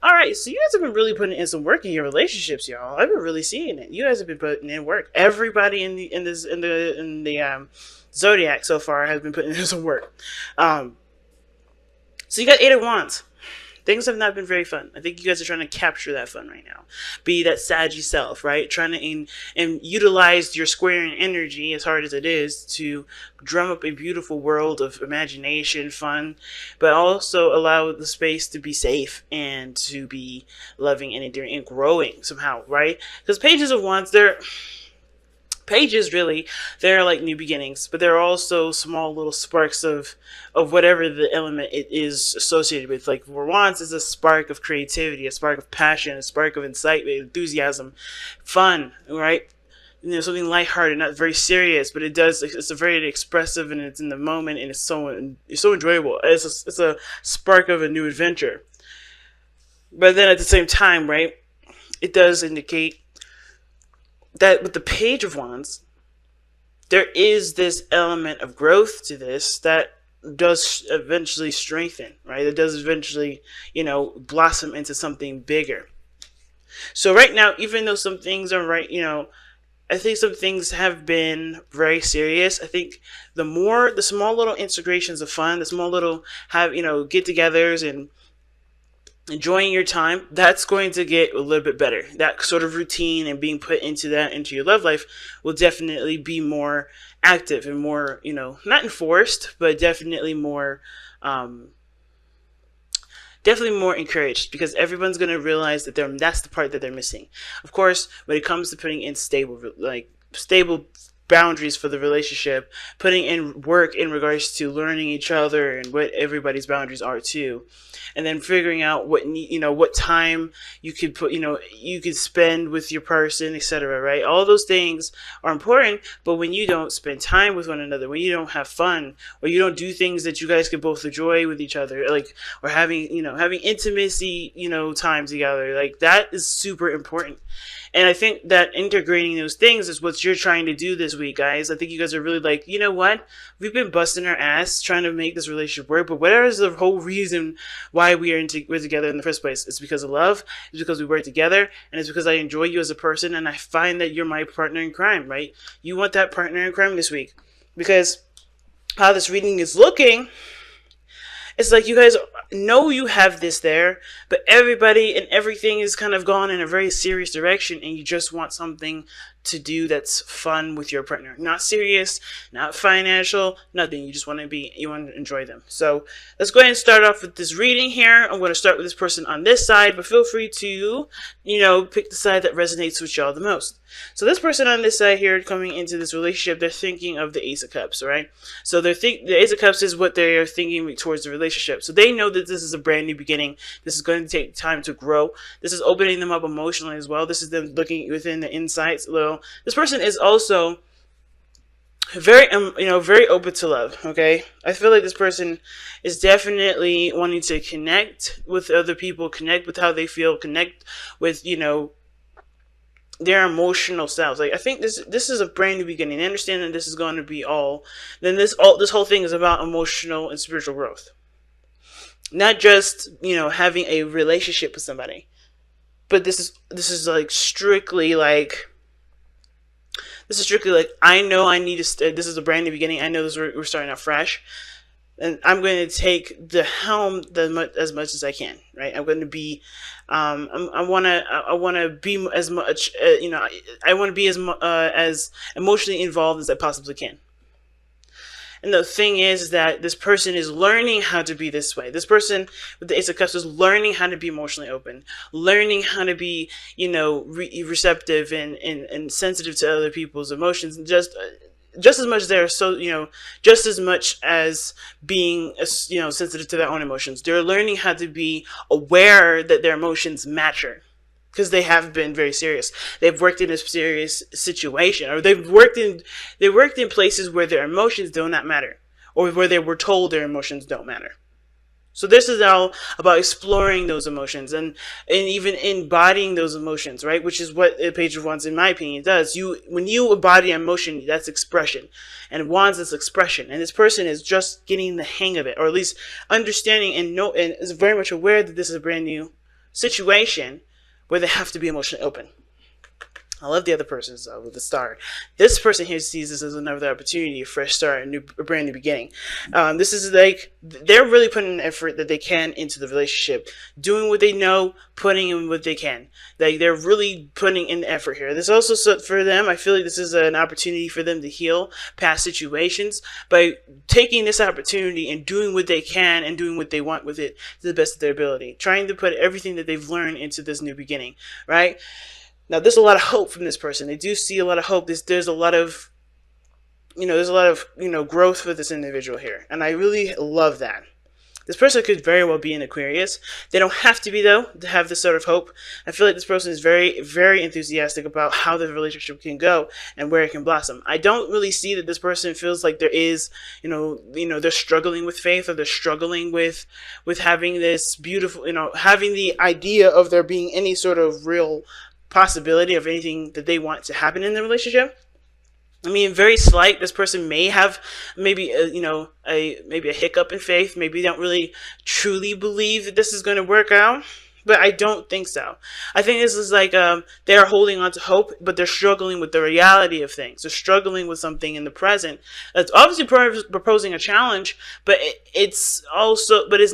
All right, so you guys have been really putting in some work in your relationships, y'all. I've been really seeing it. You guys have been putting in work. Everybody in the zodiac so far has been putting in some work. Um, so you got Eight of Wands. Things have not been very fun. I think you guys are trying to capture that fun right now. Be that saggy self, right? Trying to and utilize your squaring energy, as hard as it is, to drum up a beautiful world of imagination, fun, but also allow the space to be safe and to be loving and endearing and growing somehow, right? Because Pages of Wands, they're pages really, they're like new beginnings, but they're also small little sparks of whatever the element it is associated with. Like for wands is a spark of creativity, a spark of passion, a spark of incitement, enthusiasm, fun, right? Something lighthearted, not very serious, but it's a very expressive, and it's in the moment, and it's so enjoyable. It's a spark of a new adventure. But then at the same time, right, it does indicate that with the Page of Wands, there is this element of growth to this that does eventually strengthen, right? It does eventually, blossom into something bigger. So right now, even though some things are right, I think some things have been very serious. I think the small little integrations of fun, the small little get-togethers and enjoying your time, that's going to get a little bit better. That sort of routine and being put into your love life will definitely be more active and more, not enforced, but definitely more encouraged, because everyone's going to realize that that's the part that they're missing. Of course, when it comes to putting in stable boundaries for the relationship, putting in work in regards to learning each other and what everybody's boundaries are too, and then figuring out what time you could spend with your person, etc., right? All those things are important, but when you don't spend time with one another, when you don't have fun, or you don't do things that you guys can both enjoy with each other, or having intimacy, time together, like that is super important. And I think that integrating those things is what you're trying to do this week, guys. I think you guys are really like, you know what? We've been busting our ass trying to make this relationship work, but whatever is the whole reason why we're together in the first place? It's because of love. It's because we work together, and it's because I enjoy you as a person, and I find that you're my partner in crime, right? You want that partner in crime this week, because how this reading is looking, it's like you guys know you have this there, but everybody and everything is kind of gone in a very serious direction, and you just want something to do that's fun with your partner. Not serious, not financial, nothing. You want to enjoy them. So let's go ahead and start off with this reading here. I'm going to start with this person on this side, but feel free to, pick the side that resonates with y'all the most. So this person on this side here, coming into this relationship, they're thinking of the Ace of Cups, right? So the Ace of Cups is what they are thinking towards the relationship. So they know that this is a brand new beginning. This is going to take time to grow. This is opening them up emotionally as well. This is them looking within the insights. Well, this person is also very open to love. Okay, I feel like this person is definitely wanting to connect with other people, connect with how they feel, connect with their emotional selves. Like, I think this is a brand new beginning. They understand that this is going to be this whole thing is about emotional and spiritual growth, not just having a relationship with somebody, but this is strictly like I know I need to. This is a brand new beginning. I know we're starting out fresh, and I'm going to take the helm as much as I can. Right? I'm going to be. I want to be as much. I want to be as emotionally involved as I possibly can. And the thing is that this person is learning how to be this way. This person with the Ace of Cups is learning how to be emotionally open, learning how to be, receptive and sensitive to other people's emotions. Just as much just as much as being, sensitive to their own emotions. They're learning how to be aware that their emotions matter, because they have been very serious. They've worked in a serious situation, or they worked in places where their emotions do not matter, or where they were told their emotions don't matter. So this is all about exploring those emotions and even embodying those emotions, right? Which is what the Page of Wands, in my opinion, does. When you embody emotion, that's expression, and Wands is expression. And this person is just getting the hang of it, or at least understanding and is very much aware that this is a brand new situation where they have to be emotionally open. I love the other person with the star. This person here sees this as another opportunity, a fresh start, a brand new beginning. This is like they're really putting an effort that they can into the relationship, doing what they know, putting in what they can. Like they're really putting in the effort here. This also for them. I feel like this is an opportunity for them to heal past situations by taking this opportunity and doing what they can and doing what they want with it to the best of their ability, trying to put everything that they've learned into this new beginning, right? Now, there's a lot of hope from this person. They do see a lot of hope. There's a lot of, growth for this individual here. And I really love that. This person could very well be an Aquarius. They don't have to be, though, to have this sort of hope. I feel like this person is very, very enthusiastic about how the relationship can go and where it can blossom. I don't really see that this person feels like there is, they're struggling with faith, or they're struggling with having this beautiful, having the idea of there being any sort of real possibility of anything that they want to happen in the relationship. I mean, very slight. This person may have maybe a hiccup in faith. Maybe they don't really truly believe that this is going to work out, but I don't think so. I think this is like they are holding on to hope, but they're struggling with the reality of things. They're struggling with something in the present. It's obviously proposing a challenge, but it's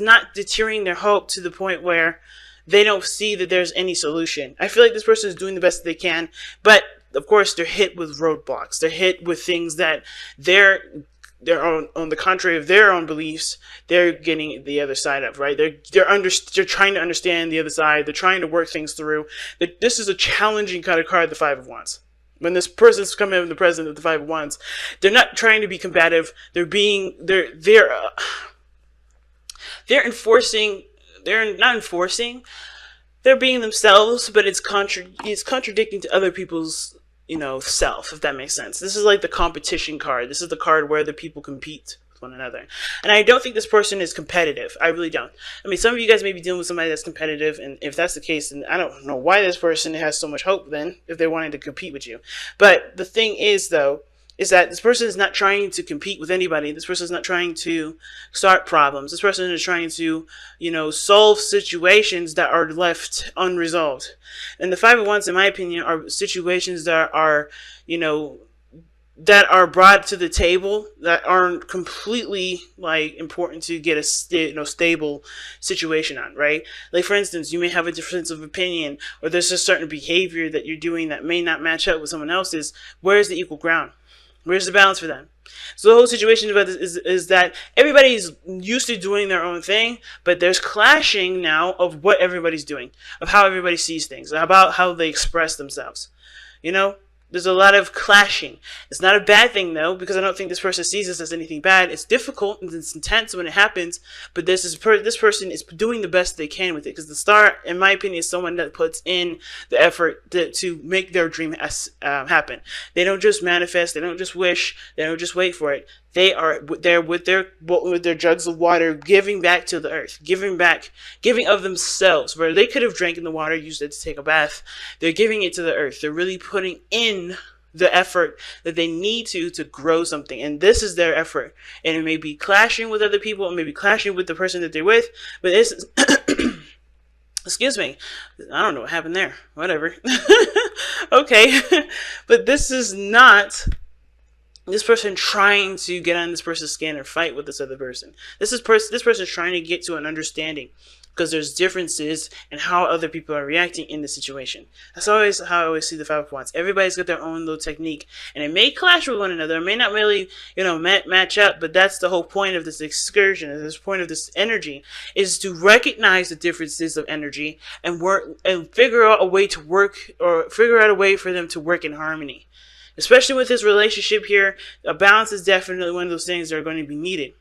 not deterring their hope to the point where they don't see that there's any solution. I feel like this person is doing the best they can, but of course they're hit with roadblocks. They're hit with things that they're on the contrary of their own beliefs, they're getting the other side of, right? They're trying to understand the other side. They're trying to work things through. This is a challenging kind of card, the Five of Wands. When this person's coming in the present of the Five of Wands, they're not trying to be combative. They're enforcing. They're not enforcing. They're being themselves, but it's contradicting to other people's, self, if that makes sense. This is like the competition card. This is the card where the people compete with one another. And I don't think this person is competitive. I really don't. I mean, some of you guys may be dealing with somebody that's competitive, and if that's the case, then I don't know why this person has so much hope then, if they're wanting to compete with you. But the thing is, though, is that this person is not trying to compete with anybody. This person is not trying to start problems. This person is trying to, solve situations that are left unresolved. And the Five of Wands, in my opinion, are situations that are, that are brought to the table that aren't completely important to get a stable situation on, right? Like, for instance, you may have a difference of opinion, or there's a certain behavior that you're doing that may not match up with someone else's. Where's the equal ground? Where's the balance for them? So the whole situation about this is that everybody's used to doing their own thing, but there's clashing now of what everybody's doing, of how everybody sees things, about how they express themselves. There's a lot of clashing. It's not a bad thing, though, because I don't think this person sees this as anything bad. It's difficult and it's intense when it happens, but this person is doing the best they can with it, because the star, in my opinion, is someone that puts in the effort to make their dream happen. They don't just manifest. They don't just wish. They don't just wait for it. They are there with their jugs of water, giving back to the earth, giving of themselves. Where they could have drank in the water, used it to take a bath, they're giving it to the earth. They're really putting in the effort that they need to grow something, and this is their effort. And it may be clashing with other people, it may be clashing with the person that they're with, but this is excuse me, I don't know what happened there. Whatever. Okay, but this is not this person trying to get on this person's skin or fight with this other person. This person is trying to get to an understanding, because there's differences in how other people are reacting in the situation. That's always how I always see the Five of Wands. Everybody's got their own little technique, and it may clash with one another. It may not really, match up, but that's the whole point of this excursion, this point of this energy, is to recognize the differences of energy and work and figure out a way to work, or figure out a way for them to work in harmony. Especially with this relationship here, a balance is definitely one of those things that are going to be needed.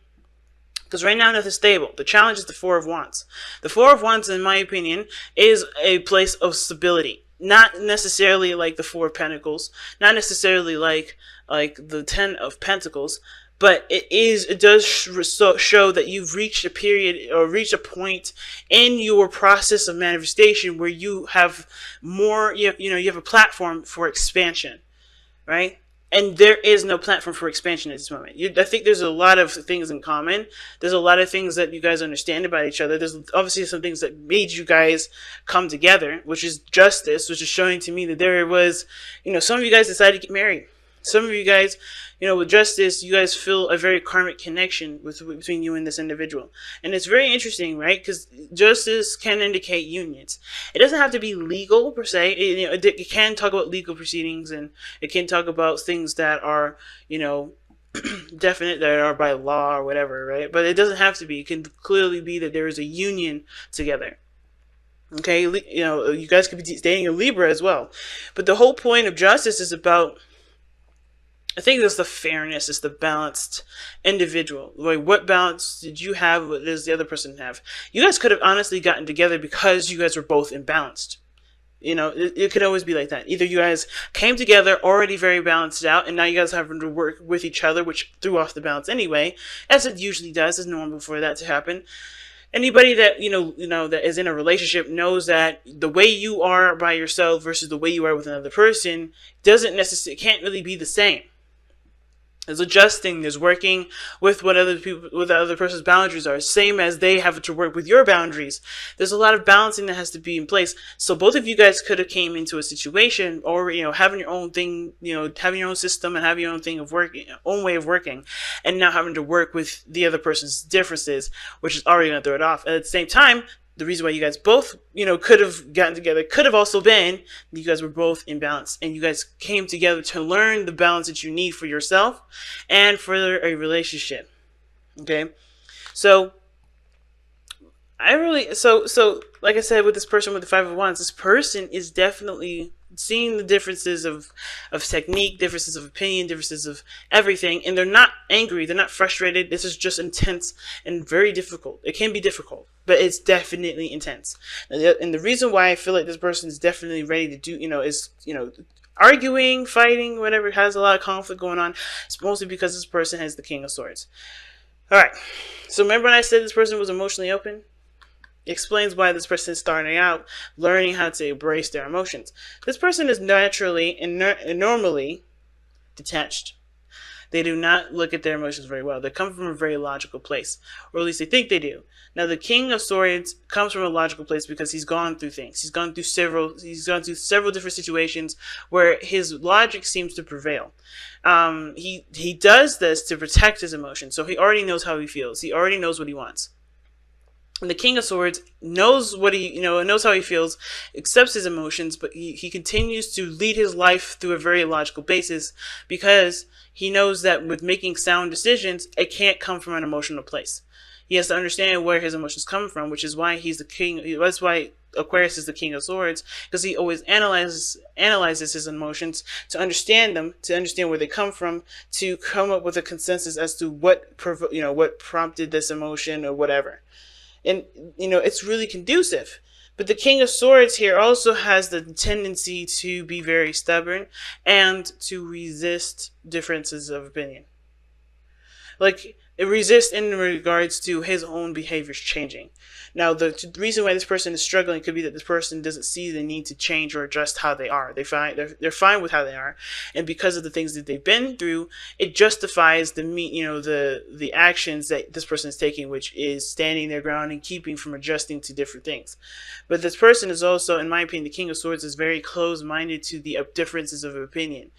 Because right now nothing's stable. The challenge is the Four of Wands. The Four of Wands, in my opinion, is a place of stability. Not necessarily like the Four of Pentacles. Not necessarily like the Ten of Pentacles. But it does show that you've reached a period, or reached a point in your process of manifestation where you have more, you have a platform for expansion. Right? And there is no platform for expansion at this moment. I think there's a lot of things in common. There's a lot of things that you guys understand about each other. There's obviously some things that made you guys come together, which is justice, which is showing to me that there was, some of you guys decided to get married. Some of you guys, with justice, you guys feel a very karmic connection between you and this individual. And it's very interesting, right? Because justice can indicate unions. It doesn't have to be legal, per se. It can talk about legal proceedings, and it can talk about things that are, definite, that are by law or whatever, right? But it doesn't have to be. It can clearly be that there is a union together. Okay? You guys could be dating a Libra as well. But the whole point of justice is about, I think that's the fairness, it's the balanced individual. Like, what balance did you have? What does the other person have? You guys could have honestly gotten together because you guys were both imbalanced. It could always be like that. Either you guys came together already very balanced out, and now you guys having to work with each other, which threw off the balance anyway, as it usually does. It's normal for that to happen. Anybody that that is in a relationship knows that the way you are by yourself versus the way you are with another person can't really be the same. There's adjusting, there's working with what the other person's boundaries are, same as they have to work with your boundaries. There's a lot of balancing that has to be in place. So both of you guys could have came into a situation, or having your own thing, having your own system and having your own thing of working, own way of working, and now having to work with the other person's differences, which is already going to throw it off. At the same time, the reason why you guys both, could have gotten together could have also been you guys were both in balance, and you guys came together to learn the balance that you need for yourself and for a relationship. Okay, so like I said, with this person with the Five of Wands, this person is definitely seeing the differences of technique, differences of opinion, differences of everything, and they're not angry, they're not frustrated. This is just intense and very difficult. It can be difficult, but it's definitely intense. And the reason why I feel like this person is definitely ready to do, is, arguing, fighting, whatever, has a lot of conflict going on, it's mostly because this person has the King of Swords. All right, so remember when I said this person was emotionally open? Explains why this person is starting out learning how to embrace their emotions. This person is naturally and normally detached. They do not look at their emotions very well. They come from a very logical place, or at least they think they do. Now, the King of Swords comes from a logical place because he's gone through things. He's gone through several different situations where his logic seems to prevail. He does this to protect his emotions, so he already knows how he feels. He already knows what he wants. And the King of Swords knows what knows how he feels, accepts his emotions, but he continues to lead his life through a very logical basis because he knows that with making sound decisions, it can't come from an emotional place. He has to understand where his emotions come from, which is why he's the king. That's why Aquarius is the King of Swords, because he always analyzes his emotions to understand them, to understand where they come from, to come up with a consensus as to what prompted this emotion or whatever. And, it's really conducive. But the King of Swords here also has the tendency to be very stubborn and to resist differences of opinion. Like, it resists in regards to his own behaviors changing. Now, the reason why this person is struggling could be that this person doesn't see the need to change or adjust how they are. They're fine with how they are, and because of the things that they've been through, it justifies the actions that this person is taking, which is standing their ground and keeping from adjusting to different things. But this person is also, in my opinion, the King of Swords is very close-minded to the differences of opinion.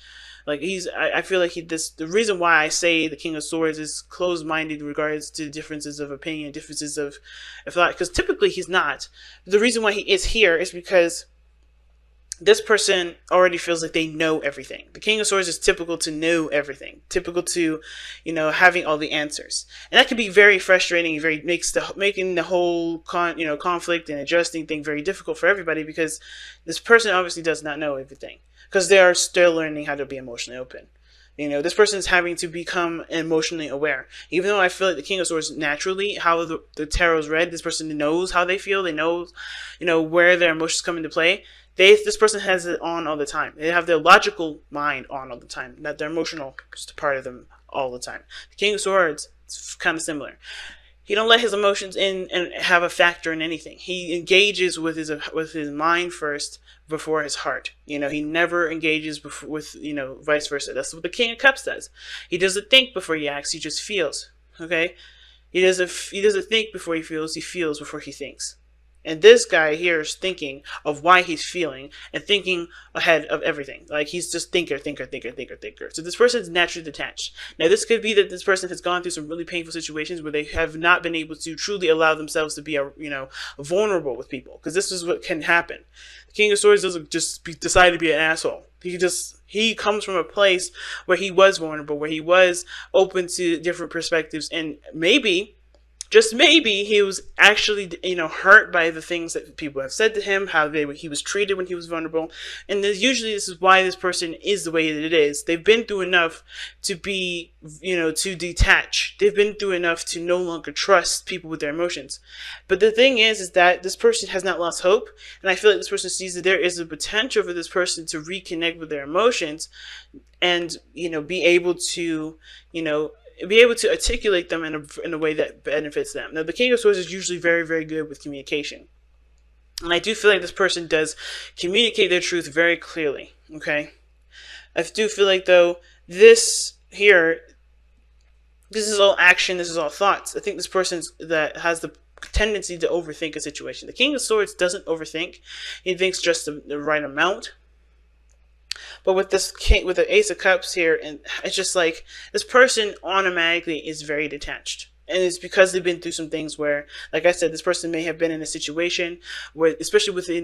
Like I feel like the reason why I say the King of Swords is closed-minded in regards to differences of opinion, differences of thought, because typically he's not. The reason why he is here is because this person already feels like they know everything. The King of Swords is typical to know everything, typical to, having all the answers, and that can be very frustrating. Making the whole conflict and adjusting thing very difficult for everybody, because this person obviously does not know everything, because they are still learning how to be emotionally open. This person is having to become emotionally aware. Even though I feel like the King of Swords naturally, how the tarot's read, this person knows how they feel. They know, where their emotions come into play. This person has it on all the time. They have their logical mind on all the time, not their emotional just a part of them all the time. The King of Swords, it's kind of similar. He don't let his emotions in and have a factor in anything. He engages with his mind first before his heart. He never engages with vice versa. That's what the King of Cups does. He doesn't think before he acts. He just feels. Okay, he doesn't think before he feels. He feels before he thinks. And this guy here is thinking of why he's feeling and thinking ahead of everything. Like, he's just thinker. So this person is naturally detached. Now, this could be that this person has gone through some really painful situations where they have not been able to truly allow themselves to be, vulnerable with people. Because this is what can happen. The King of Swords doesn't just decide to be an asshole. He comes from a place where he was vulnerable, where he was open to different perspectives, and maybe, just maybe, he was actually, hurt by the things that people have said to him, how he was treated when he was vulnerable. And this is why this person is the way that it is. They've been through enough to be, to detach. They've been through enough to no longer trust people with their emotions. But the thing is that this person has not lost hope. And I feel like this person sees that there is a potential for this person to reconnect with their emotions and, be able to, articulate them in a way that benefits them. Now, the King of Swords is usually very, very good with communication. And I do feel like this person does communicate their truth very clearly, okay? I do feel like, though, this is all action, this is all thoughts. I think this person that has the tendency to overthink a situation. The King of Swords doesn't overthink. He thinks just the right amount. But with with the Ace of Cups here, and it's just like this person automatically is very detached. And it's because they've been through some things where, like I said, this person may have been in a situation where, especially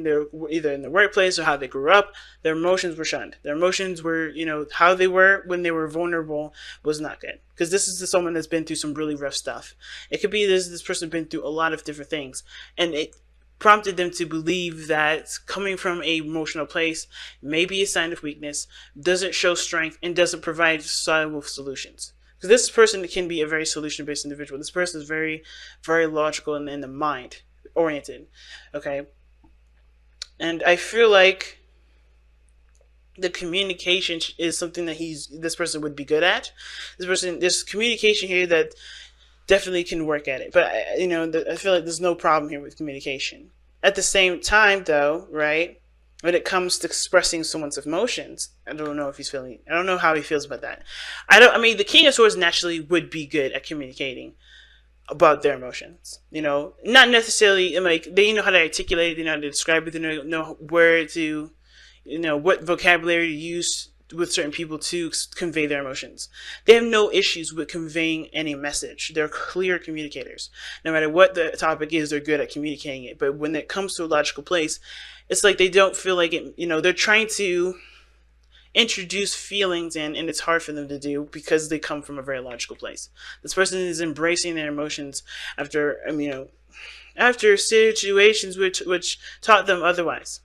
either in the workplace or how they grew up, their emotions were shunned. Their emotions were, how they were when they were vulnerable was not good. Because this is someone that's been through some really rough stuff. It could be this person been through a lot of different things. And it prompted them to believe that coming from an emotional place may be a sign of weakness, doesn't show strength, and doesn't provide solvable solutions. Because this person can be a very solution-based individual. This person is very, very logical and in the mind oriented. Okay, and I feel like the communication is something that this person would be good at. There's communication here that definitely can work at it. But, I feel like there's no problem here with communication. At the same time, though, right, when it comes to expressing someone's emotions, I don't know how he feels about that. The King of Swords naturally would be good at communicating about their emotions. Not necessarily, they know how to articulate it, they know how to describe it, they know where to, what vocabulary to use with certain people to convey their emotions. They have no issues with conveying any message. They're clear communicators. No matter what the topic is, they're good at communicating it. But when it comes to a logical place, it's like they don't feel like it, they're trying to introduce feelings in, and it's hard for them to do because they come from a very logical place. This person is embracing their emotions after situations which taught them otherwise.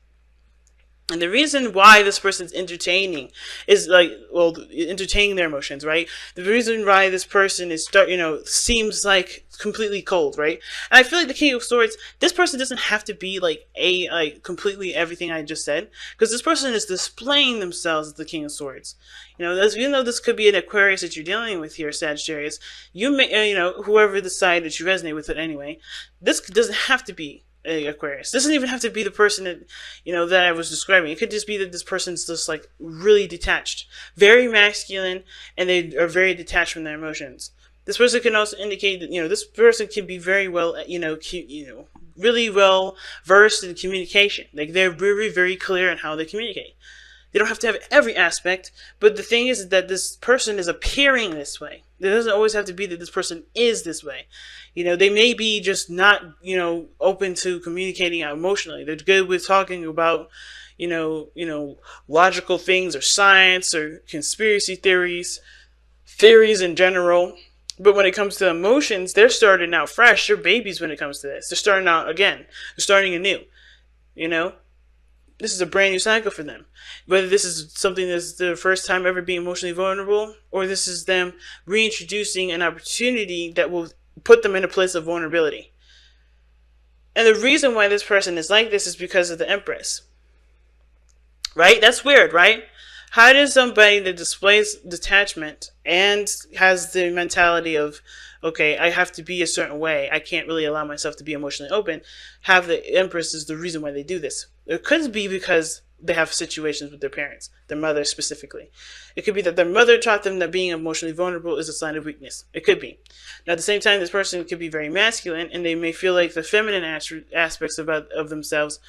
And the reason why this person's entertaining their emotions, right? The reason why this person is seems like completely cold, right? And I feel like the King of Swords, this person doesn't have to be completely everything I just said, because this person is displaying themselves as the King of Swords. Even though this could be an Aquarius that you're dealing with here, Sagittarius, you may, whoever the side that you resonate with it anyway, this doesn't have to be Aquarius. This doesn't even have to be the person that that I was describing. It could just be that this person's just really detached, very masculine, and they are very detached from their emotions. This person can also indicate that this person can be very well really well versed in communication. They're very, very clear in how they communicate. They don't have to have every aspect, but the thing is that this person is appearing this way. It doesn't always have to be that this person is this way. They may be just not, open to communicating emotionally. They're good with talking about, logical things or science or conspiracy theories in general. But when it comes to emotions, they're starting out fresh. They're babies when it comes to this. They're starting out again. They're starting anew. This is a brand new cycle for them. Whether this is something that's the first time ever being emotionally vulnerable, or this is them reintroducing an opportunity that will put them in a place of vulnerability. And the reason why this person is like this is because of the Empress. Right? That's weird, right? How does somebody that displays detachment and has the mentality of okay, I have to be a certain way. I can't really allow myself to be emotionally open. Have the Empress is the reason why they do this. It could be because they have situations with their parents, their mother specifically. It could be that their mother taught them that being emotionally vulnerable is a sign of weakness. It could be. Now, at the same time, this person could be very masculine, and they may feel like the feminine aspects of themselves,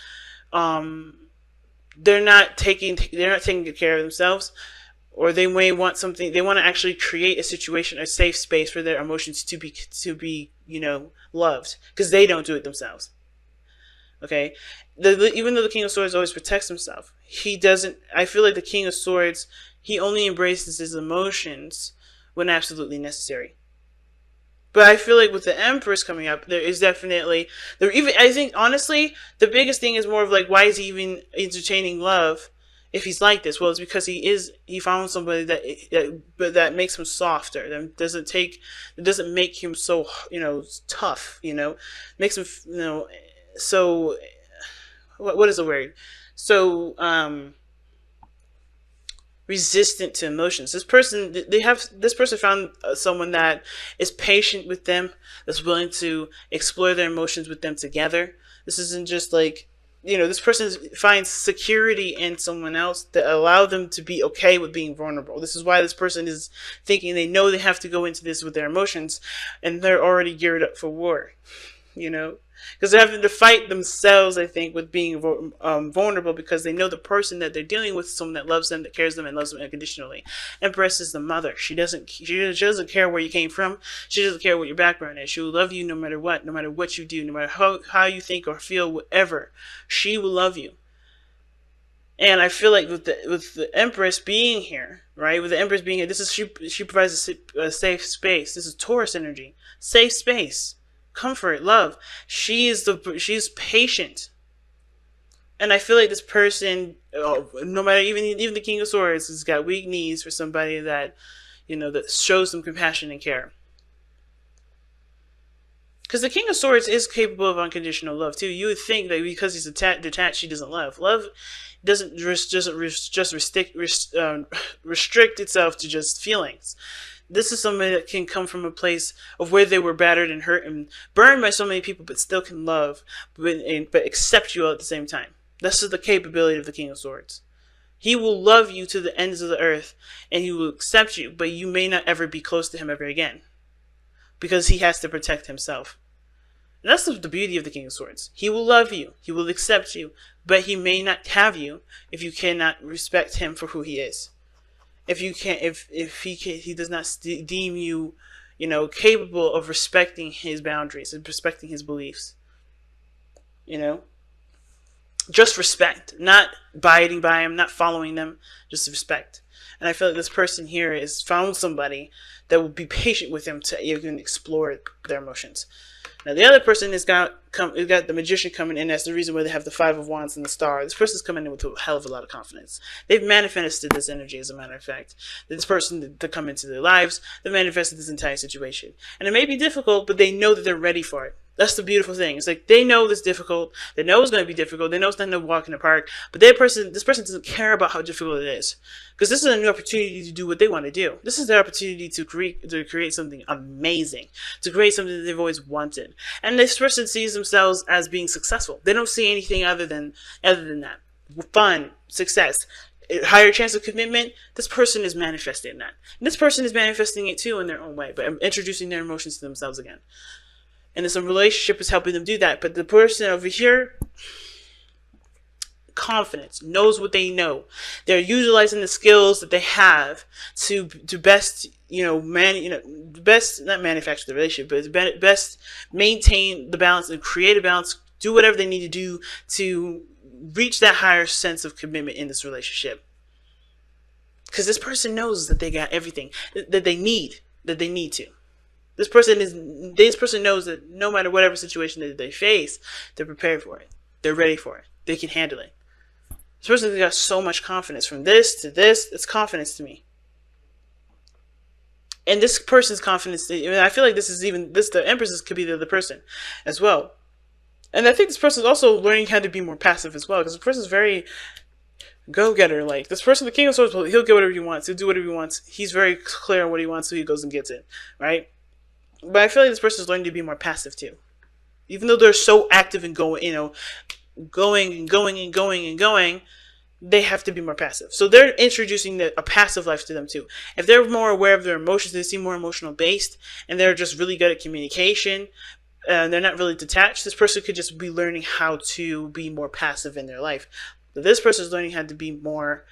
they're not taking good care of themselves, or they may want something. They want to actually create a situation, a safe space for their emotions to be loved, because they don't do it themselves. Okay, even though the King of Swords always protects himself, he doesn't. I feel like the King of Swords, he only embraces his emotions when absolutely necessary. But I feel like with the Empress coming up, there is definitely I think honestly, the biggest thing is more of like, why is he even entertaining love if he's like this? Well, it's because he found somebody that makes him softer. That doesn't make him so tough. Makes him so what is the word? So resistant to emotions. This person found someone that is patient with them, that's willing to explore their emotions with them together. This isn't just like, this person finds security in someone else that allow them to be okay with being vulnerable. This is why this person is thinking they know they have to go into this with their emotions, and they're already geared up for war. Because they're having to fight themselves, I think, with being vulnerable, because they know the person that they're dealing with is someone that loves them, that cares them, and loves them unconditionally. Empress is the mother. She doesn't care where you came from. She doesn't care what your background is. She will love you no matter what you do, no matter how you think or feel, whatever. She will love you. And I feel like with the Empress being here, right? With the Empress being here, she provides a safe space. This is Taurus energy. Safe space. Comfort, love. She's patient, and I feel like this person, no matter even the King of Swords, has got weak knees for somebody that that shows them compassion and care. Because the King of Swords is capable of unconditional love too. You would think that because he's detached, he doesn't love. Love doesn't just restrict itself to just feelings. This is somebody that can come from a place of where they were battered and hurt and burned by so many people, but still can love, but accept you all at the same time. This is the capability of the King of Swords. He will love you to the ends of the earth, and he will accept you, but you may not ever be close to him ever again, because he has to protect himself. And that's the beauty of the King of Swords. He will love you, he will accept you, but he may not have you if you cannot respect him for who he is. If he does not deem you, capable of respecting his boundaries and respecting his beliefs, just respect, not abiding by him, not following them, just respect. And I feel like this person here has found somebody that will be patient with him to even explore their emotions. Now the other person has got the Magician coming in. That's the reason why they have the Five of Wands and the Star. This person's coming in with a hell of a lot of confidence. They've manifested this energy, as a matter of fact. This person to come into their lives, they manifested this entire situation. And it may be difficult, but they know that they're ready for it. That's the beautiful thing. It's like they know it's difficult. They know it's going to be difficult. They know it's not no walk in the park. But this person doesn't care about how difficult it is, because this is a new opportunity to do what they want to do. This is their opportunity to create something amazing, to create something that they've always wanted. And this person sees themselves as being successful. They don't see anything other than that. Fun, success, higher chance of commitment. This person is manifesting that. And this person is manifesting it too in their own way, but introducing their emotions to themselves again. And this relationship is helping them do that. But the person over here, confidence, knows what they know. They're utilizing the skills that they have to best, best not manufacture the relationship, but best maintain the balance and create a balance. Do whatever they need to do to reach that higher sense of commitment in this relationship. Because this person knows that they got everything that they need to. This person knows that no matter whatever situation that they face, they're prepared for it. They're ready for it. They can handle it. This person's got so much confidence. From this to this, it's confidence to me. And this person's confidence, I feel like the Empress could be the other person as well. And I think this person is also learning how to be more passive as well, because this person's very go-getter. Like this person, the King of Swords, he'll get whatever he wants. He'll do whatever he wants. He's very clear on what he wants, so he goes and gets it, right? But I feel like this person is learning to be more passive too. Even though they're so active and going, going and going and going and going, they have to be more passive. So they're introducing a passive life to them too. If they're more aware of their emotions, they seem more emotional based, and they're just really good at communication, and they're not really detached. This person could just be learning how to be more passive in their life. But this person is learning how to be more,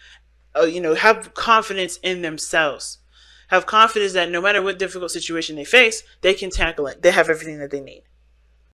have confidence in themselves. Have confidence that no matter what difficult situation they face, they can tackle it. They have everything that they need.